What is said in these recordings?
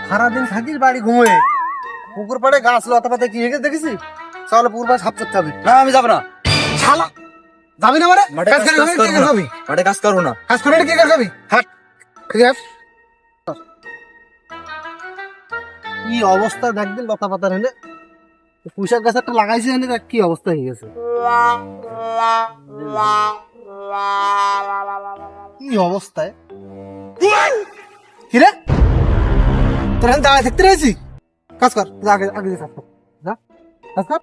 সারাদিন থাকিস বাড়ি ঘুমোয়, পুকুর পাড়ে গাছ লতা পাতা কি হেগে দেখেছি? চল পুকুর পাড়ে সাপ করতে হবে। না আমি যাবো না। শালা যাবি না? মাঠে কাজ কাজ করে করবো না। খাবি? মাঠে কাজ করবো না। কাজ করে কি খাবি? হাট ঠিক আছে। কি অবস্থা দেখবেন লতা পাতার হেনে, পুঁইশাক গাছ একটা লাগাইছি হেনে, দেখ কি অবস্থা হয়ে গেছে। কি অবস্থায় কিরে তোর এখানে দাঁড়ায় থাকতে রয়েছি? কাজ কর, যা আগে আগে কাজ কর, যা কাজ কর।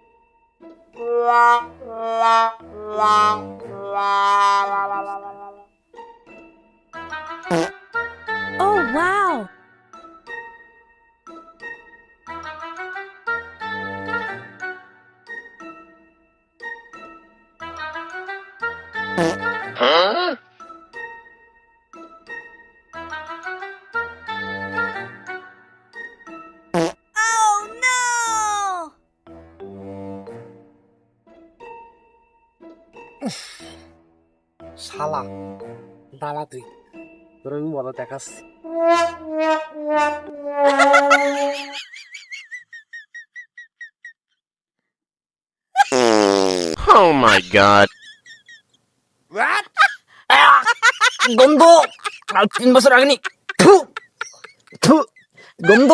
Oh, wow. Oh, no. শালা দাঁড়া তুই, তোর আমি মজা দেখাচ্ছি। Oh my god. গন্ধ। আর 3 বছর আগে নি। থু, থু, গন্ধ।